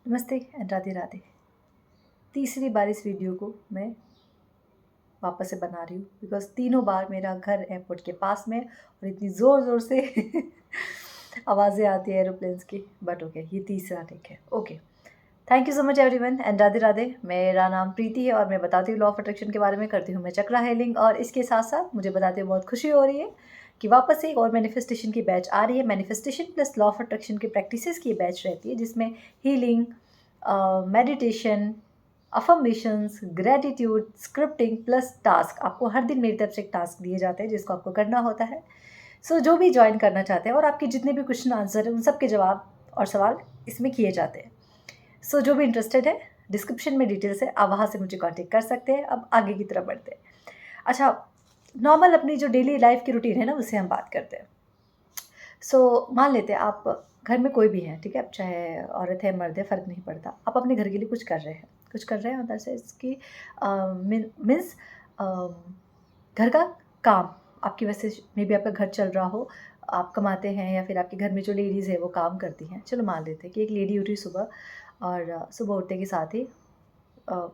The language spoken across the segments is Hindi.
नमस्ते एंड राधे राधे। तीसरी बार इस वीडियो को मैं वापस से बना रही हूँ बिकॉज़ तीनों बार मेरा घर एयरपोर्ट के पास में है और इतनी ज़ोर ज़ोर से आवाज़ें आती है एरोप्लेन्स की। बट ओके, ये तीसरा टेक है। Okay, thank you so much everyone and Radhe Radhe. मेरा नाम प्रीति है और मैं बताती हूँ लॉ ऑफ अट्रैक्शन के बारे में, करती हूँ मैं चक्रा हेलिंग, और इसके साथ साथ मुझे बताते हुए बहुत खुशी हो रही है कि वापस से एक और मैनिफेस्टेशन की बैच आ रही है। Manifestation plus law of attraction की प्रैक्टिसेस की बैच रहती है जिसमें healing, meditation, affirmations, gratitude, scripting plus task. आपको हर दिन मेरी तरफ से एक टास्क दिए जाते हैं जिसको आपको करना होता है। जो भी ज्वाइन करना चाहते हैं और आपके जितने भी क्वेश्चन आंसर हैं उन सब के जवाब और सवाल इसमें किए जाते हैं। जो भी इंटरेस्टेड है, डिस्क्रिप्शन में डिटेल्स है, आप वहाँ से मुझे कांटेक्ट कर सकते हैं। अब आगे की तरफ बढ़ते हैं। अच्छा, नॉर्मल अपनी जो डेली लाइफ की रूटीन है ना, उससे हम बात करते हैं। मान लेते हैं आप घर में कोई भी है, ठीक है, अब चाहे औरत है मर्द है फ़र्क नहीं पड़ता, आप अपने घर के लिए कुछ कर रहे हैं, अंदर से इसकी मीन्स घर का काम आपकी वजह से मे बी आपका घर चल रहा हो, आप कमाते हैं, या फिर आपके घर में जो लेडीज़ है वो काम करती हैं। चलो मान लेते हैं कि एक लेडी उठी सुबह और सुबह उठते के साथ ही अ,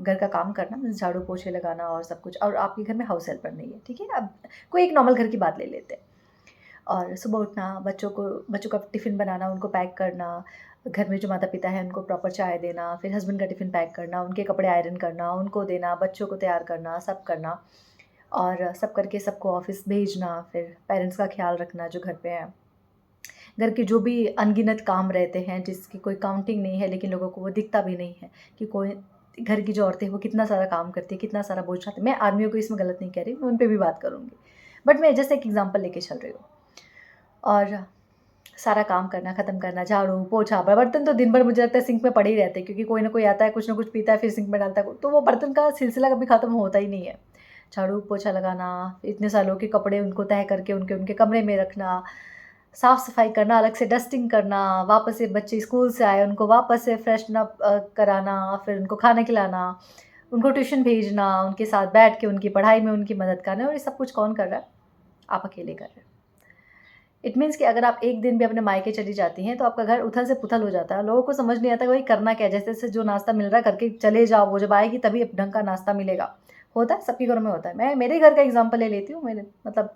घर का काम करना, मीन्स झाड़ू पोछे लगाना और सब कुछ, और आपके घर में हाउस हेल्पर नहीं है, ठीक है। अब कोई एक नॉर्मल घर की बात ले लेते हैं। और सुबह उठना, बच्चों का टिफ़िन बनाना, उनको पैक करना, घर में जो माता-पिता हैं उनको प्रॉपर चाय देना, फिर हस्बैंड का टिफ़िन पैक करना, उनके कपड़े आयरन करना, उनको देना, बच्चों को तैयार करना, सब करना, और सब करके सबको ऑफ़िस भेजना, फिर पेरेंट्स का ख़्याल रखना जो घर पे हैं। घर के जो भी अनगिनत काम रहते हैं जिसकी कोई काउंटिंग नहीं है, लेकिन लोगों को वो दिखता भी नहीं है कि कोई घर की जो औरतें हैं वो कितना सारा काम करती है, कितना सारा बोझ उठाती है। मैं आदमियों को इसमें गलत नहीं कह रही, मैं उन पे भी बात करूँगी। बट मैं जैसे एक एग्ज़ाम्पल लेके चल रही हूँ। और सारा काम करना, ख़त्म करना, झाड़ू, पोछा, बर्तन तो दिन भर मुझे लगता है सिंक में पड़े ही रहते हैं, क्योंकि कोई ना कोई आता है, कुछ ना कुछ पीता है, फिर सिंक में डालता है, तो वो बर्तन का सिलसिला कभी ख़त्म होता ही नहीं है। झाड़ू, पोछा लगाना, इतने सालों के कपड़े उनको तह करके उनके उनके कमरे में रखना, साफ़-सफ़ाई करना, अलग से डस्टिंग करना, वापस से बच्चे स्कूल से आए, उनको वापस से फ्रेशन अप कराना, फिर उनको खाना खिलाना, उनको ट्यूशन भेजना, उनके साथ बैठ के उनकी पढ़ाई में उनकी मदद करना, और ये सब कुछ कौन कर रहा है? आप अकेले कर रहे हैं। इट मीन्स कि अगर आप एक दिन भी अपने मायके चली जाती हैं तो आपका घर उथल से पुथल हो जाता है। लोगों को समझ नहीं आता कि भाई करना क्या है? जैसे-जैसे जो नाश्ता मिल रहा है करके चले जाओ, वो जब आएगी तभी ढंग का नाश्ता मिलेगा। होता है, सबके घरों में होता है। मैं मेरे घर का एग्ज़ाम्पल ले लेती हूँ। मेरे मतलब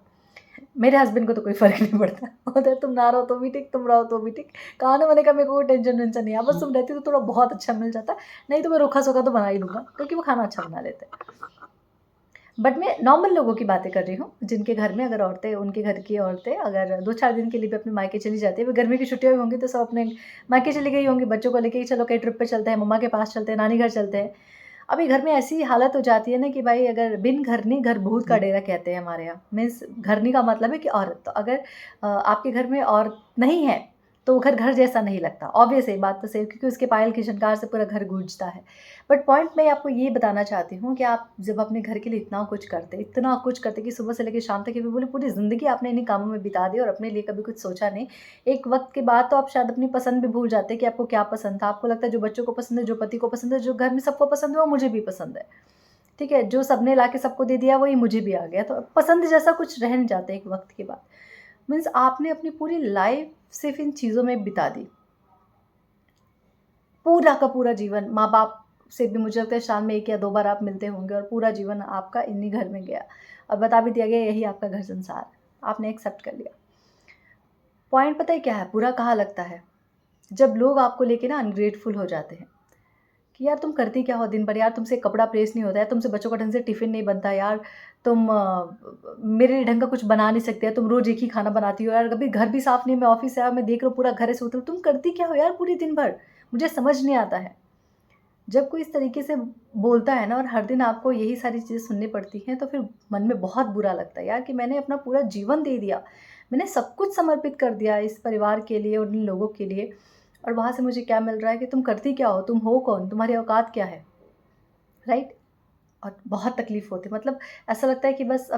मेरे हस्बैंड को तो कोई फ़र्क नहीं पड़ता। बोलते हैं तुम ना रहो तो भी ठीक, तुम रहो तो भी ठीक। कहा ना, मैंने कहा मेरे को कोई टेंशन-वेंशन नहीं है। बस तुम रहती तो थोड़ा बहुत अच्छा मिल जाता, नहीं तो मैं रूखा-सूखा तो बना ही लूँगा, क्योंकि वो खाना अच्छा बना लेते हैं। बट मैं नॉर्मल लोगों की बातें कर रही हूँ, जिनके घर में अगर औरतें, उनके घर की औरतें अगर 2-4 दिन के लिए भी अपने मायके चली जाती हैं, गर्मी की छुट्टियाँ हुई होंगी तो सब अपने मायके चली गई होंगी, बच्चों को लेके, चलो कहीं ट्रिप पे चलते हैं, मम्मा के पास चलते हैं, नानी घर चलते हैं। अभी घर में ऐसी हालत हो जाती है ना कि भाई अगर बिन घरनी घर भूत का डेरा कहते हैं हमारे यहाँ। मीन्स घरनी का मतलब है कि औरत। तो अगर आपके घर में औरत नहीं है, तो वो घर घर जैसा नहीं लगता। ऑब्वियस है, बात तो सही है, क्योंकि उसके पायल की झनकार से पूरा घर गूंजता है। बट पॉइंट मैं आपको ये बताना चाहती हूँ कि आप जब अपने घर के लिए इतना कुछ करते कि सुबह से लेकर शाम तक, ये बोले पूरी ज़िंदगी आपने इन्हीं कामों में बिता दी और अपने लिए कभी कुछ सोचा नहीं। एक वक़्त के बाद तो आप शायद अपनी पसंद भी भूल जाते हैं कि आपको क्या पसंद था। आपको लगता है जो बच्चों को पसंद है, जो पति को पसंद है, जो घर में सबको पसंद है, वो मुझे भी पसंद है। ठीक है? जो सबने लाके सबको दे दिया वही मुझे भी आ गया। तो पसंद जैसा कुछ रह नहीं जाता एक वक़्त के बाद। मीन्स आपने अपनी पूरी लाइफ़ सिर्फ़ इन चीज़ों में बिता दी। पूरा का पूरा जीवन माँ-बाप से भी मुझे लगता है साल में 1 या 2 बार आप मिलते होंगे, और पूरा जीवन आपका इन्हीं घर में गया और बता भी दिया गया यही आपका घर संसार है। आपने एक्सेप्ट कर लिया। पॉइंट पता है क्या है? बुरा कहाँ लगता है? जब लोग आपको लेके ना अनग्रेटफुल हो जाते हैं कि यार तुम करती क्या हो दिन भर? यार तुमसे कपड़ा प्रेस नहीं होता है, तुमसे बच्चों का ढंग से टिफ़िन नहीं बनता यार, तुम मेरे लिए ढंग का कुछ बना नहीं सकते, तुम रोज़ एक ही खाना बनाती हो यार, कभी घर भी साफ़ नहीं। मैं ऑफ़िस से आया, मैं देख रहा हूँ पूरा घर ऐसे होता है, तुम करती क्या हो यार पूरे दिन भर? मुझे समझ नहीं आता है। जब कोई इस तरीके से बोलता है ना और हर दिन आपको यही सारी चीज़ें सुननी पड़ती हैं, तो फिर मन में बहुत बुरा लगता है यार कि मैंने अपना पूरा जीवन दे दिया। मैंने सब कुछ समर्पित कर दिया इस परिवार के लिए और इन लोगों के लिए, और वहाँ से मुझे क्या मिल रहा है कि तुम करती क्या हो? तुम हो कौन? तुम्हारी औकात क्या है? राइट? और बहुत तकलीफ़ होती है, मतलब ऐसा लगता है कि बस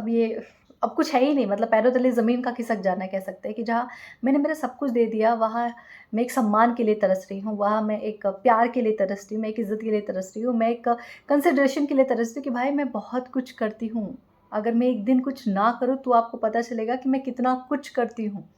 अब कुछ है ही नहीं, मतलब पैरों तले ज़मीन का खिसक जाना है, कह सकते हैं कि जहाँ मैंने मेरा सब कुछ दे दिया, वहाँ मैं एक सम्मान के लिए तरस रही हूँ, वहाँ मैं एक प्यार के लिए तरस रही हूँ, मैं एक इज़्ज़त के लिए तरस रही हूँ, मैं एक कंसिडरेशन के लिए तरस रही हूँ कि भाई मैं बहुत कुछ करती हूँ। अगर मैं एक दिन कुछ ना करूँ तो आपको पता चलेगा कि मैं कितना कुछ करती हूँ।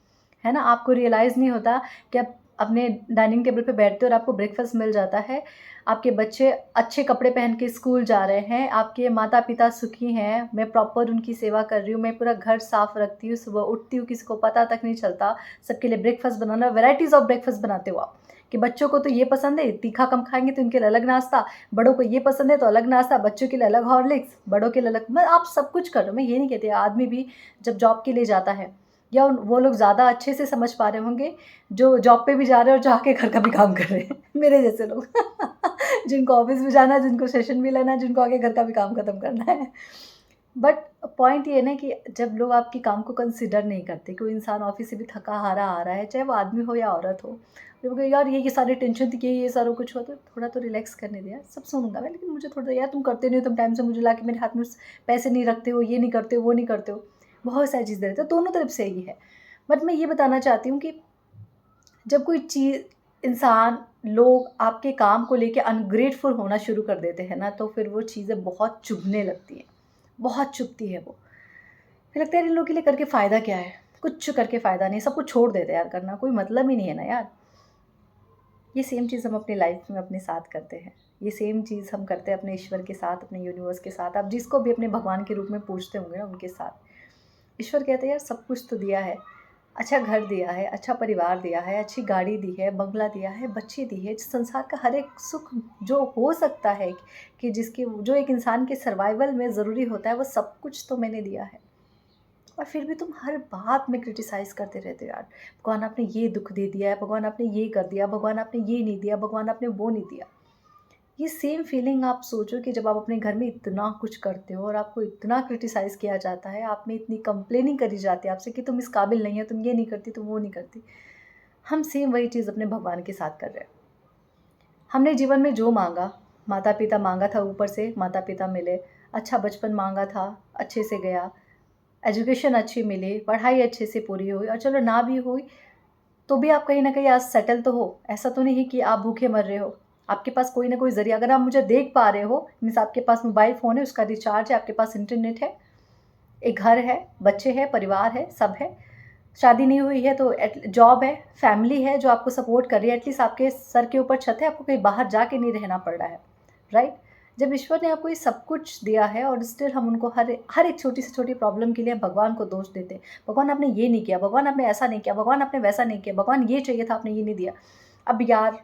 है ना? आपको रियलाइज़ नहीं होता कि अब अपने डाइनिंग टेबल पे बैठते हो और आपको ब्रेकफास्ट मिल जाता है, आपके बच्चे अच्छे कपड़े पहन के स्कूल जा रहे हैं, आपके माता-पिता सुखी हैं, मैं प्रॉपर उनकी सेवा कर रही हूँ, मैं पूरा घर साफ़ रखती हूँ, सुबह उठती हूँ, किसी को पता तक नहीं चलता, सबके लिए breakfast banana, varieties of breakfast बनाते हो आप, कि बच्चों को तो ये पसंद है, तीखा कम खाएँगे तो उनके लिए अलग नाश्ता, बड़ों को ये पसंद है तो अलग नाश्ता, बच्चों के लिए अलग हॉर्लिक्स, बड़ों के लिए अलग, मैं आप सब कुछ कर रहे हो, मैं ये नहीं कहती, आदमी भी जब जॉब के लिए जाता है या वो लोग ज़्यादा अच्छे से समझ पा रहे होंगे जो जॉब पे भी जा रहे हैं और जाके घर का भी काम कर रहे हैं मेरे जैसे लोग जिनको ऑफिस भी जाना है, जिनको सेशन भी लेना है, जिनको आके घर का भी काम खत्म करना है। बट पॉइंट ये है ना कि जब लोग आपके काम को कंसिडर नहीं करते, कोई इंसान ऑफिस से भी थका हारा आ रहा है, चाहे वो आदमी हो या औरत हो, लोग यार ये सारी टेंशन थी कि ये सारा कुछ हुआ, तो थोड़ा तो रिलैक्स करने दिया, सब सुनूंगा मैं, लेकिन मुझे थोड़ा यार तुम करते नहीं हो, तुम टाइम से मुझे ला के मेरे हाथ में पैसे नहीं रखते हो, ये नहीं करते हो, वो नहीं करते हो, बहुत सारी चीज़ें रहती है, दोनों तरफ से ही है। बट मैं ये बताना चाहती हूँ कि जब कोई चीज़, इंसान, लोग आपके काम को लेके अनग्रेटफुल होना शुरू कर देते हैं ना, तो फिर वो चीज़ें बहुत चुभने लगती हैं, बहुत चुभती है वो। फिर लगता है यार इन लोगों के लिए करके फ़ायदा क्या है? कुछ करके फ़ायदा नहीं, सब कुछ छोड़ देते हैं यार करना, कोई मतलब ही नहीं है ना यार। ये सेम चीज़ हम अपनी लाइफ में अपने साथ करते हैं। ये सेम चीज़ हम करते हैं अपने ईश्वर के साथ, अपने यूनिवर्स के साथ, आप जिसको भी अपने भगवान के रूप में पूजते होंगे ना, उनके साथ। ईश्वर कहते हैं यार सब कुछ तो दिया है, अच्छा घर दिया है, अच्छा परिवार दिया है, अच्छी गाड़ी दी है, बंगला दिया है, बच्चे दी है, संसार का हर एक सुख जो हो सकता है कि जिसकी जो एक इंसान के सर्वाइवल में ज़रूरी होता है, वो सब कुछ तो मैंने दिया है। और फिर भी तुम हर बात में क्रिटिसाइज़ करते रहते हो यार, भगवान आपने ये दुख दे दिया है, भगवान आपने ये कर दिया, भगवान आपने ये नहीं दिया, भगवान आपने वो नहीं दिया। ये सेम फीलिंग आप सोचो कि जब आप अपने घर में इतना कुछ करते हो और आपको इतना क्रिटिसाइज़ किया जाता है, आप में इतनी कंप्लेनिंग करी जाती है आपसे कि तुम इस काबिल नहीं हो, तुम ये नहीं करती, तुम वो नहीं करती। हम सेम वही चीज़ अपने भगवान के साथ कर रहे हैं। हमने जीवन में जो माँगा, माता-पिता माँगा था, ऊपर से माता-पिता मिले, अच्छा बचपन माँगा था, अच्छे से गया, एजुकेशन अच्छी मिली, पढ़ाई अच्छे से पूरी हुई, और चलो ना भी हुई, तो भी आप कहीं न कहीं आज सेटल तो हो। ऐसा तो नहीं है कि आप भूखे मर रहे हो। आपके पास कोई ना कोई ज़रिया, अगर आप मुझे देख पा रहे हो, मीन्स आपके पास मोबाइल फ़ोन है, उसका रिचार्ज है, आपके पास इंटरनेट है, एक घर है, बच्चे हैं, परिवार है, सब है। शादी नहीं हुई है तो एट जॉब है, फैमिली है जो आपको सपोर्ट कर रही है, एटलीस्ट आपके सर के ऊपर छत है, आपको कहीं बाहर जाके नहीं रहना पड़ रहा है, राइट? जब ईश्वर ने आपको ये सब कुछ दिया है और स्टिल हम उनको हर हर एक छोटी से छोटी प्रॉब्लम के लिए भगवान को दोष देते हैं। भगवान आपने ये नहीं किया, भगवान आपने ऐसा नहीं किया, भगवान आपने वैसा नहीं किया, भगवान ये चाहिए था, आपने ये नहीं दिया। अब यार,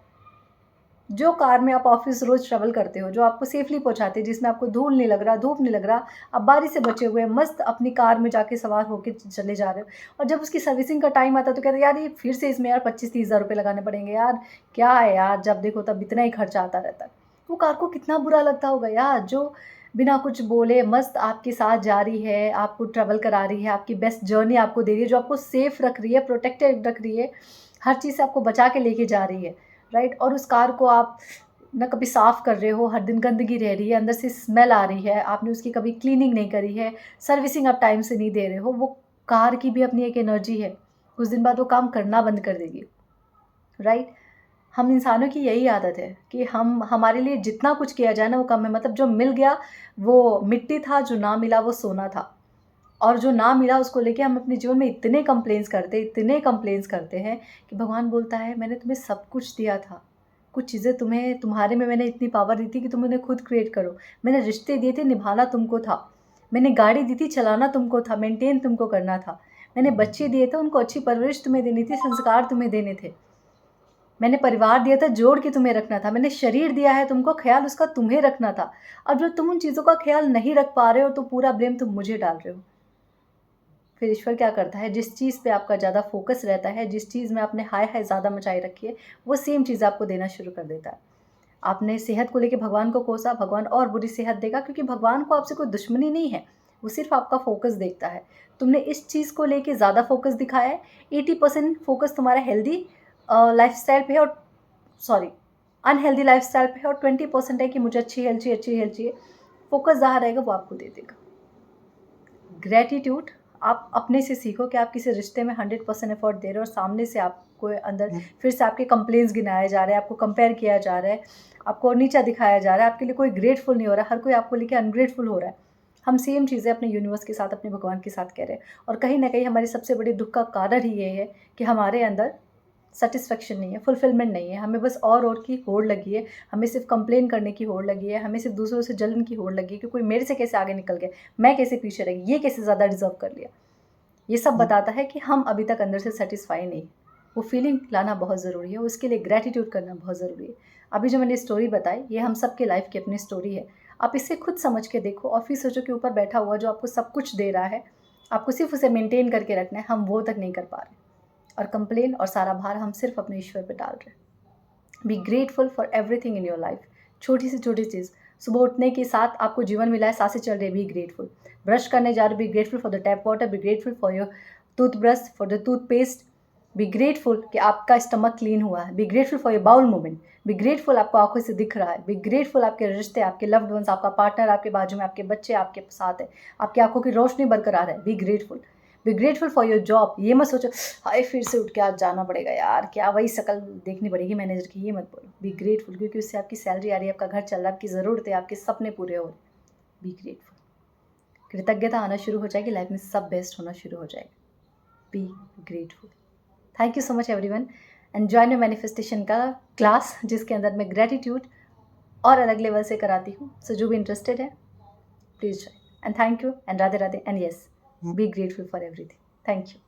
जो कार में आप ऑफ़िस रोज़ ट्रैवल करते हो, जो आपको सेफ़ली पहुँचाती है, जिसमें आपको धूल नहीं लग रहा, धूप नहीं लग रहा, आप बारिश से बचे हुए मस्त अपनी कार में जाके सवार होके चले जा रहे हो, और जब उसकी सर्विसिंग का टाइम आता है तो कहते हैं यार ये फिर से इसमें यार 25-30 हज़ार रुपए लगाने पड़ेंगे यार, क्या है यार, जब देखो तब इतना ही खर्चा आता रहता है। वो कार को कितना बुरा लगता होगा यार, जो बिना कुछ बोले मस्त आपके साथ जा रही है, आपको ट्रैवल करा रही है, आपकी बेस्ट जर्नी आपको दे रही है, जो आपको सेफ़ रख रही है, प्रोटेक्टेड रख रही है, हर चीज़ से आपको बचा के लेके जा रही है, राइट? और उस कार को आप ना कभी साफ़ कर रहे हो, हर दिन गंदगी रह रही है, अंदर से स्मेल आ रही है, आपने उसकी कभी क्लीनिंग नहीं करी है, सर्विसिंग आप टाइम से नहीं दे रहे हो, वो कार की भी अपनी एक एनर्जी है, कुछ दिन बाद वो काम करना बंद कर देगी, राइट? हम इंसानों की यही आदत है कि हम हमारे लिए जितना कुछ किया जाए ना वो कम है, मतलब जो मिल गया वो मिट्टी था, जो ना मिला वो सोना था। और जो ना मिला उसको लेके हम अपने जीवन में इतने कंप्लेंट्स करते हैं कि भगवान बोलता है मैंने तुम्हें सब कुछ दिया था। कुछ चीज़ें तुम्हें, तुम्हारे में मैंने इतनी पावर दी थी कि तुम उन्हें खुद क्रिएट करो। मैंने रिश्ते दिए थे, निभाना तुमको था। मैंने गाड़ी दी थी, चलाना तुमको था, मेंटेन तुमको करना था। मैंने बच्चे दिए थे, उनको अच्छी परवरिश तुम्हें देनी थी, संस्कार तुम्हें देने थे। मैंने परिवार दिया था, जोड़ के तुम्हें रखना था। मैंने शरीर दिया है तुमको, ख़्याल उसका तुम्हें रखना था। अब जब तुम उन चीज़ों का ख़्याल नहीं रख पा रहे हो तो पूरा ब्लेम तुम मुझे डाल रहे हो। फिर ईश्वर क्या करता है, जिस चीज़ पे आपका ज़्यादा फ़ोकस रहता है, जिस चीज़ में आपने हाय-हाय ज़्यादा मचाई रखी है, वो सेम चीज़ आपको देना शुरू कर देता है। आपने सेहत को लेके भगवान को कोसा, भगवान और बुरी सेहत देगा, क्योंकि भगवान को आपसे कोई दुश्मनी नहीं है, वो सिर्फ़ आपका फ़ोकस देखता है। तुमने इस चीज़ को लेके ज़्यादा फ़ोकस दिखाया है, 80% फ़ोकस तुम्हारा हेल्दी लाइफ़स्टाइल पे है, और सॉरी अनहेल्दी लाइफ़स्टाइल पे है, और 20% है कि मुझे अच्छी हेल्थ चाहिए, अच्छी हेल्थ चाहिए। फ़ोकस जहाँ रहेगा वो आपको दे देगा। ग्रैटिट्यूड, आप अपने से सीखो कि आप किसी रिश्ते में 100% एफर्ट दे रहे हो और सामने से आपको अंदर फिर से आपके कंप्लेंट्स गिनाए जा रहे हैं, आपको कंपेयर किया जा रहा है, आपको नीचा दिखाया जा रहा है, आपके लिए कोई ग्रेटफुल नहीं हो रहा, हर कोई आपको लेके अनग्रेटफुल हो रहा है। हम सेम चीज़ें अपने यूनिवर्स के साथ, अपने भगवान के साथ कह रहे हैं, और कहीं ना कहीं हमारी सबसे बड़ी दुख का कारण ही ये है कि हमारे अंदर सेटिस्फेक्शन नहीं है, फुलफिलमेंट नहीं है, हमें बस और की होड़ लगी है, हमें सिर्फ कंप्लेन करने की होड़ लगी है, हमें सिर्फ दूसरों से जलन की होड़ लगी है कि कोई मेरे से कैसे आगे निकल गया, मैं कैसे पीछे रह गई, ये कैसे ज़्यादा डिजर्व कर लिया। ये सब बताता है कि हम अभी तक अंदर से सेटिस्फाई नहीं। वो फीलिंग लाना बहुत ज़रूरी है, उसके लिए ग्रैटिट्यूड करना बहुत ज़रूरी है। अभी जो मैंने स्टोरी बताई, ये हम सब के लाइफ की अपनी स्टोरी है। आप इसे खुद समझ के देखो और फिर सोचो कि ऊपर बैठा हुआ जो आपको सब कुछ दे रहा है, आपको सिर्फ उसे मेंटेन करके रखना है, हम वो तक नहीं कर पा रहे, और कंप्लेन और सारा भार हम सिर्फ अपने ईश्वर पे डाल रहे हैं। Be grateful for everything in your life. छोटी से छोटी चीज़, सुबह उठने के साथ आपको जीवन मिला है, सांसें चल रही है, बी ग्रेटफुल। ब्रश करने जा रहे, be grateful for the tap water, be grateful for your toothbrush, for the toothpaste. Be grateful कि आपका स्टमक क्लीन हुआ है, be grateful for your bowel movement, be grateful आपको आंखों से दिख रहा है, बी ग्रेटफुल आपके रिश्ते, आपके लव्ड वंस, आपका पार्टनर आपके बाजू में, आपके बच्चे आपके साथ है, आपकी आंखों की रोशनी बरकरार है, be grateful. Be grateful for your job. ये मत सोचो हाय फिर से उठ के आज जाना पड़ेगा यार, क्या वही शक्ल देखनी पड़ेगी मैनेजर की, ये मत बोलो। बी ग्रेटफुल क्योंकि उससे आपकी सैलरी आ रही है, आपका घर चल रहा है, आपकी ज़रूरत है, आपके सपने पूरे हो रहे हैं। Be grateful. कृतज्ञता आना शुरू हो जाएगी, लाइफ में सब बेस्ट होना शुरू हो जाएगा। Be grateful. Thank you so much everyone. And join your manifestation का क्लास, जिसके अंदर मैं ग्रेटिट्यूड और अलग लेवल से कराती हूँ। सो जो भी इंटरेस्टेड है please join. And thank you and Radhe Radhe and yes, be grateful for everything. Thank you.